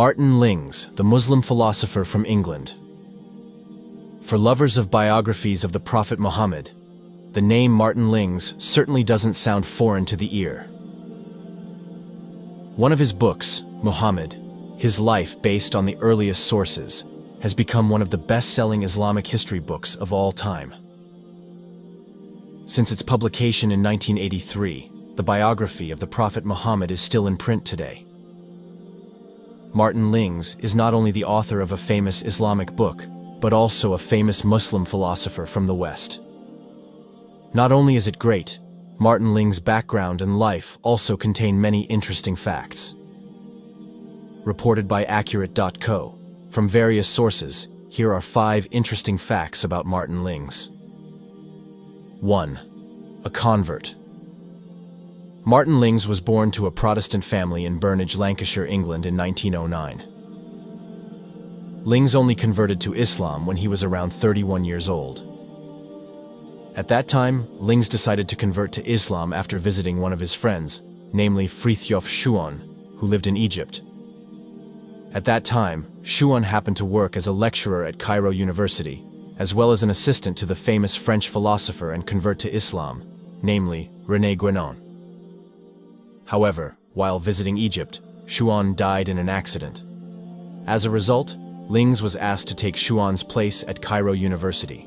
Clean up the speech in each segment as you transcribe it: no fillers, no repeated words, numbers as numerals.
Martin Lings, the Muslim philosopher from England. For lovers of biographies of the Prophet Muhammad, the name Martin Lings certainly doesn't sound foreign to the ear. One of his books, Muhammad, his life based on the earliest sources, has become one of the best-selling Islamic history books of all time. Since its publication in 1983, the biography of the Prophet Muhammad is still in print today. Martin Lings is not only the author of a famous Islamic book, but also a famous Muslim philosopher from the West. Not only is it great, Martin Lings' background and life also contain many interesting facts. Reported by Accurate.co, from various sources, here are 5 interesting facts about Martin Lings. 1. A convert. Martin Lings was born to a Protestant family in Burnage, Lancashire, England in 1909. Lings only converted to Islam when he was around 31 years old. At that time, Lings decided to convert to Islam after visiting one of his friends, namely Frithjof Schuon, who lived in Egypt. At that time, Schuon happened to work as a lecturer at Cairo University, as well as an assistant to the famous French philosopher and convert to Islam, namely René Guénon. However, while visiting Egypt, Schuon died in an accident. As a result, Lings was asked to take Schuon's place at Cairo University.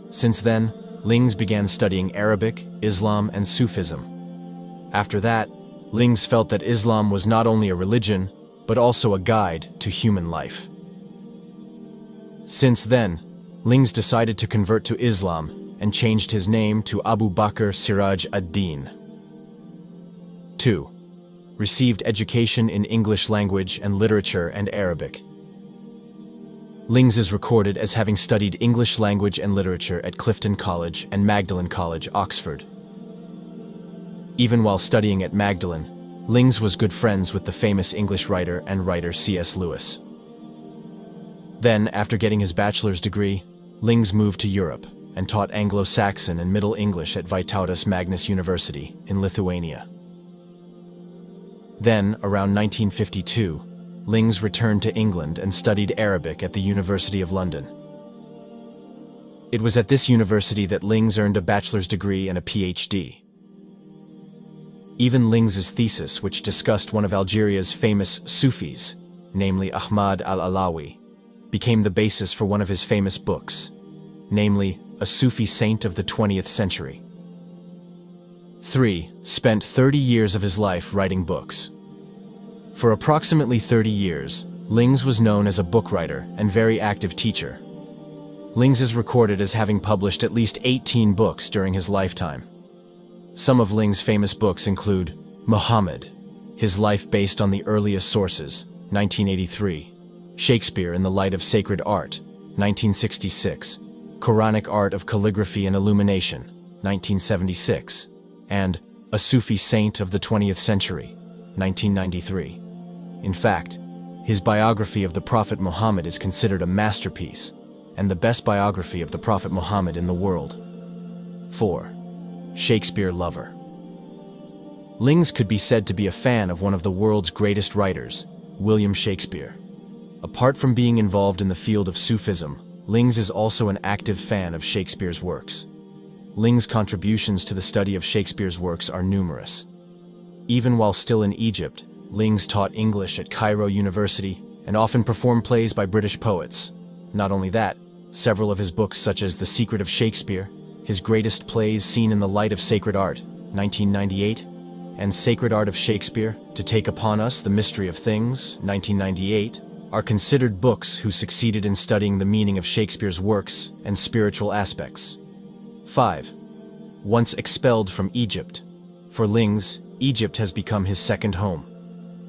Since then, Lings began studying Arabic, Islam, and Sufism. After that, Lings felt that Islam was not only a religion, but also a guide to human life. Since then, Lings decided to convert to Islam and changed his name to Abu Bakr Siraj ad-Din. 2. Received education in English language and literature and Arabic. Lings is recorded as having studied English language and literature at Clifton College and Magdalen College, Oxford. Even while studying at Magdalen, Lings was good friends with the famous English writer C.S. Lewis. Then, after getting his bachelor's degree, Lings moved to Europe and taught Anglo-Saxon and Middle English at Vytautas Magnus University in Lithuania. Then, around 1952, Lings returned to England and studied Arabic at the University of London. It was at this university that Lings earned a bachelor's degree and a PhD. Even Lings's thesis, which discussed one of Algeria's famous Sufis, namely Ahmad al-Alawi, became the basis for one of his famous books, namely A Sufi Saint of the 20th Century. 3. Spent 30 years of his life writing books. For approximately 30 years, Lings was known as a book writer and very active teacher. Lings is recorded as having published at least 18 books during his lifetime. Some of Lings' famous books include Muhammad, his life based on the earliest sources, 1983, Shakespeare in the Light of Sacred Art, 1966, Quranic Art of Calligraphy and Illumination, 1976, and A Sufi Saint of the 20th Century, 1993. In fact, his biography of the Prophet Muhammad is considered a masterpiece and the best biography of the Prophet Muhammad in the world. 4. Shakespeare lover. Lings could be said to be a fan of one of the world's greatest writers, William Shakespeare. Apart from being involved in the field of Sufism, Lings is also an active fan of Shakespeare's works. Lings' contributions to the study of Shakespeare's works are numerous. Even while still in Egypt, Lings taught English at Cairo University and often performed plays by British poets. Not only that, several of his books such as The Secret of Shakespeare, his greatest plays Seen in the Light of Sacred Art, 1998, and Sacred Art of Shakespeare, To Take Upon Us the Mystery of Things, 1998, are considered books who succeeded in studying the meaning of Shakespeare's works and spiritual aspects. 5. Once expelled from Egypt. For Lings, Egypt has become his second home.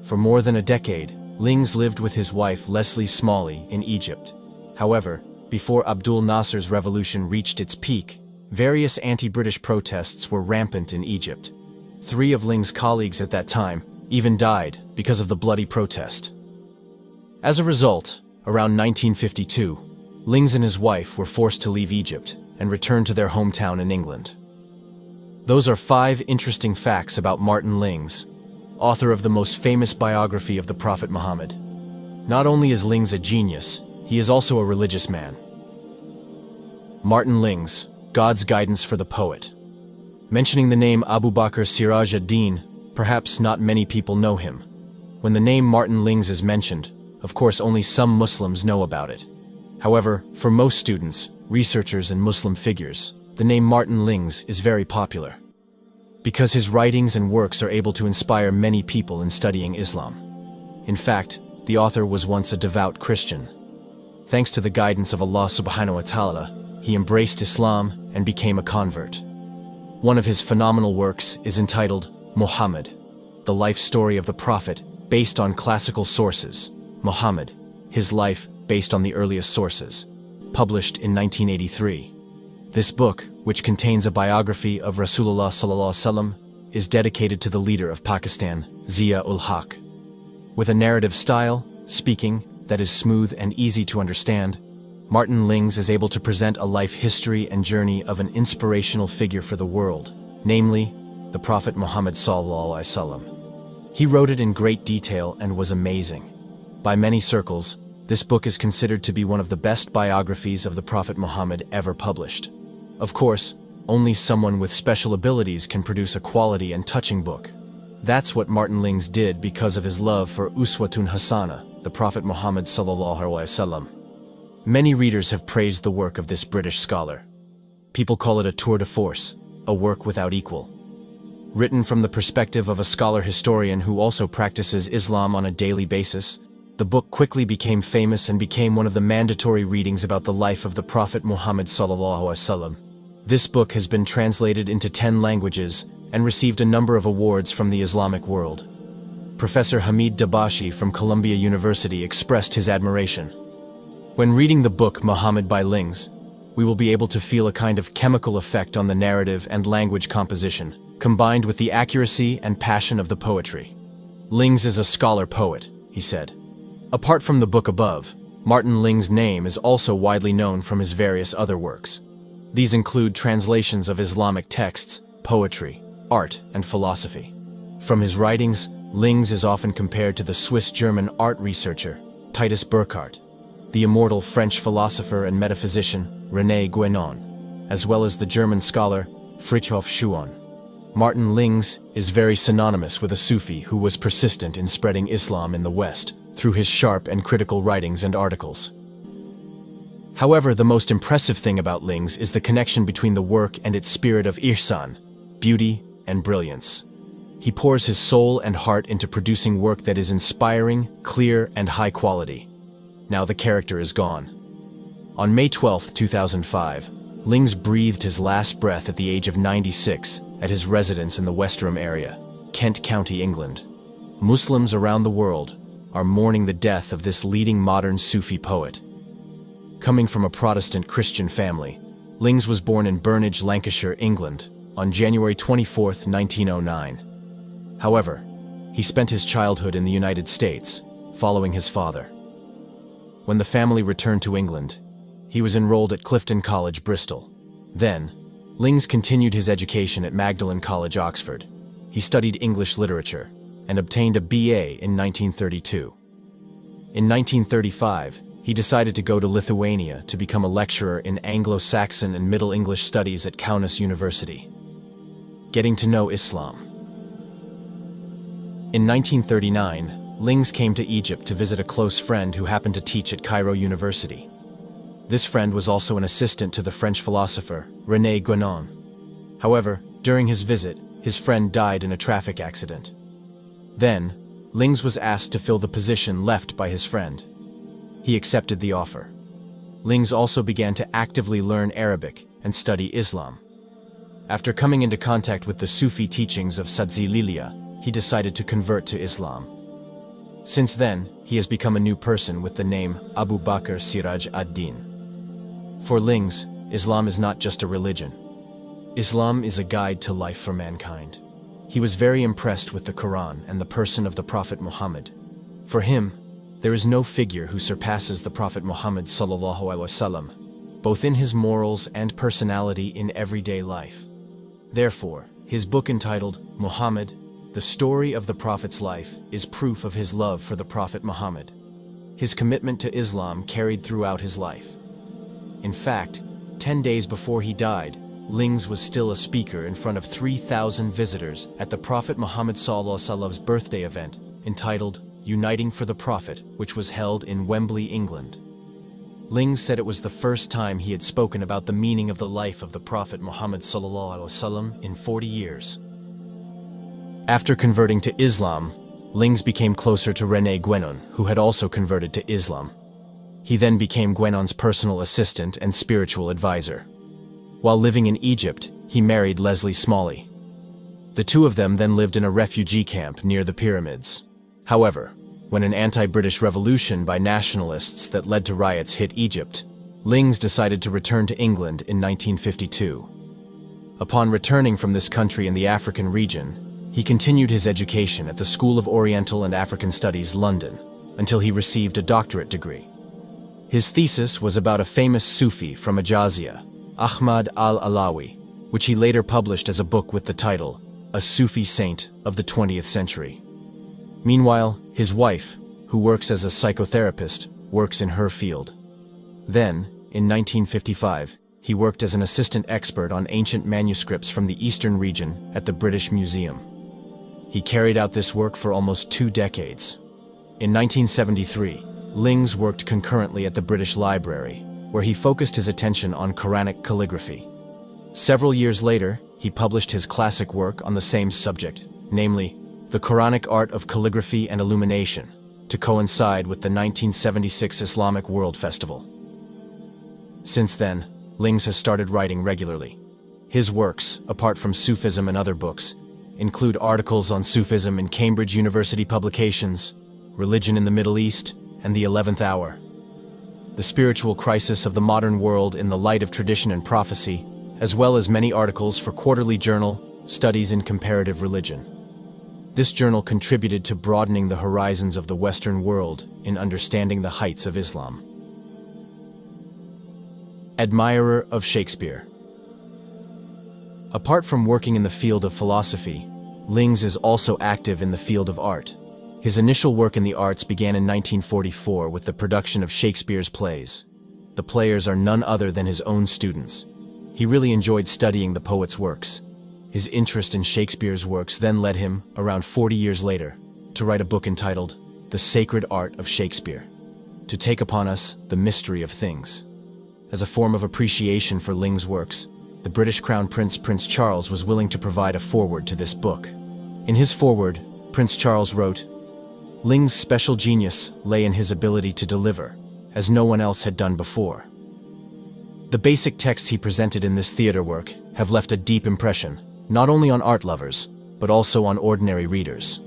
For more than a decade, Lings lived with his wife Leslie Smalley in Egypt. However, before Abdul Nasser's revolution reached its peak, various anti-British protests were rampant in Egypt. 3 of Lings' colleagues at that time even died because of the bloody protest. As a result, around 1952, Lings and his wife were forced to leave Egypt and return to their hometown in England. Those are 5 interesting facts about Martin Lings. author of the most famous biography of the Prophet Muhammad. Not only is Lings a genius, he is also a religious man. Martin Lings, God's guidance for the poet. Mentioning the name Abu Bakr Siraj ad-Din, perhaps not many people know him. When the name Martin Lings is mentioned, of course only some Muslims know about it. However, for most students, researchers and Muslim figures, the name Martin Lings is very popular, because his writings and works are able to inspire many people in studying Islam. In fact, the author was once a devout Christian. Thanks to the guidance of Allah subhanahu wa ta'ala, he embraced Islam and became a convert. One of his phenomenal works is entitled Muhammad, the life story of the Prophet based on classical sources. Muhammad, his life based on the earliest sources, published in 1983. This book, which contains a biography of Rasulullah sallallahu alaihi wasallam, is dedicated to the leader of Pakistan, Zia-ul-Haq. With a narrative style, speaking, that is smooth and easy to understand, Martin Lings is able to present a life history and journey of an inspirational figure for the world, namely, the Prophet Muhammad sallallahu alaihi wasallam. He wrote it in great detail and was amazing. By many circles, this book is considered to be one of the best biographies of the Prophet Muhammad ever published. Of course, only someone with special abilities can produce a quality and touching book. That's what Martin Lings did because of his love for Uswatun Hasana, the Prophet Muhammad sallallahu alaihi wasallam. Many readers have praised the work of this British scholar. People call it a tour de force, a work without equal. Written from the perspective of a scholar historian who also practices Islam on a daily basis, the book quickly became famous and became one of the mandatory readings about the life of the Prophet Muhammad sallallahu alaihi wasallam. This book has been translated into 10 languages and received a number of awards from the Islamic world. Professor Hamid Dabashi from Columbia University expressed his admiration. When reading the book Muhammad by Lings, we will be able to feel a kind of chemical effect on the narrative and language composition, combined with the accuracy and passion of the poetry. Lings is a scholar poet, he said. Apart from the book above, Martin Lings' name is also widely known from his various other works. These include translations of Islamic texts, poetry, art, and philosophy. From his writings, Lings is often compared to the Swiss-German art researcher, Titus Burckhardt, the immortal French philosopher and metaphysician, René Guénon, as well as the German scholar, Fridtjof Schuon. Martin Lings is very synonymous with a Sufi who was persistent in spreading Islam in the West through his sharp and critical writings and articles. However, the most impressive thing about Lings is the connection between the work and its spirit of ihsan, beauty and brilliance. He pours his soul and heart into producing work that is inspiring, clear, and high quality. Now the character is gone. On May 12, 2005, Lings breathed his last breath at the age of 96 at his residence in the Westerham area, Kent County, England. Muslims around the world are mourning the death of this leading modern Sufi poet. Coming from a Protestant Christian family, Lings was born in Burnage, Lancashire, England, on January 24, 1909. However, he spent his childhood in the United States, following his father. When the family returned to England, he was enrolled at Clifton College, Bristol. Then, Lings continued his education at Magdalen College, Oxford. He studied English literature and obtained a BA in 1932. In 1935, he decided to go to Lithuania to become a lecturer in Anglo-Saxon and Middle English studies at Kaunas University. Getting to know Islam. In 1939, Lings came to Egypt to visit a close friend who happened to teach at Cairo University. This friend was also an assistant to the French philosopher, René Guénon. However, during his visit, his friend died in a traffic accident. Then, Lings was asked to fill the position left by his friend. He accepted the offer. Lings also began to actively learn Arabic and study Islam. After coming into contact with the Sufi teachings of Sadzi Lilia, he decided to convert to Islam. Since then, he has become a new person with the name Abu Bakr Siraj ad-Din. For Lings, Islam is not just a religion. Islam is a guide to life for mankind. He was very impressed with the Quran and the person of the Prophet Muhammad. For him, there is no figure who surpasses the Prophet Muhammad sallallahu alaihi wasallam, both in his morals and personality in everyday life. Therefore, his book entitled Muhammad The story of the Prophet's life is proof of his love for the Prophet Muhammad. His commitment to Islam carried throughout his life. In fact, 10 days before he died, Lings was still a speaker in front of 3,000 visitors at the Prophet Muhammad Sallallahu birthday event entitled Uniting for the Prophet, which was held in Wembley, England. Lings said it was the first time he had spoken about the meaning of the life of the Prophet Muhammad Sallallahu in 40 years. After converting to Islam, Lings became closer to René Guénon, who had also converted to Islam. He then became Guénon's personal assistant and spiritual advisor. While living in Egypt, he married Leslie Smalley. The two of them then lived in a refugee camp near the pyramids. However, when an anti-British revolution by nationalists that led to riots hit Egypt, Lings decided to return to England in 1952. Upon returning from this country in the African region, he continued his education at the School of Oriental and African Studies, London, until he received a doctorate degree. His thesis was about a famous Sufi from Ajazia, Ahmad al-Alawi, which he later published as a book with the title, A Sufi Saint of the 20th Century. Meanwhile, his wife, who works as a psychotherapist, works in her field. Then, in 1955, he worked as an assistant expert on ancient manuscripts from the Eastern region at the British Museum. He carried out this work for almost 2 decades. In 1973, Lings worked concurrently at the British Library, where he focused his attention on Quranic calligraphy. Several years later, he published his classic work on the same subject, namely, The Quranic Art of Calligraphy and Illumination, to coincide with the 1976 Islamic World Festival. Since then, Lings has started writing regularly. His works, apart from Sufism and other books, include articles on Sufism in Cambridge University publications, Religion in the Middle East, and the 11th Hour. The Spiritual Crisis of the Modern World in the Light of Tradition and Prophecy, as well as many articles for Quarterly Journal, Studies in Comparative Religion. This journal contributed to broadening the horizons of the Western world in understanding the heights of Islam. Admirer of Shakespeare. Apart from working in the field of philosophy, Lings is also active in the field of art. His initial work in the arts began in 1944 with the production of Shakespeare's plays. The players are none other than his own students. He really enjoyed studying the poet's works. His interest in Shakespeare's works then led him, around 40 years later, to write a book entitled The Sacred Art of Shakespeare, to take upon us the mystery of things. As a form of appreciation for Ling's works, the British Crown Prince, Prince Charles, was willing to provide a foreword to this book. In his foreword, Prince Charles wrote, Ling's special genius lay in his ability to deliver, as no one else had done before. The basic texts he presented in this theater work have left a deep impression, not only on art lovers, but also on ordinary readers.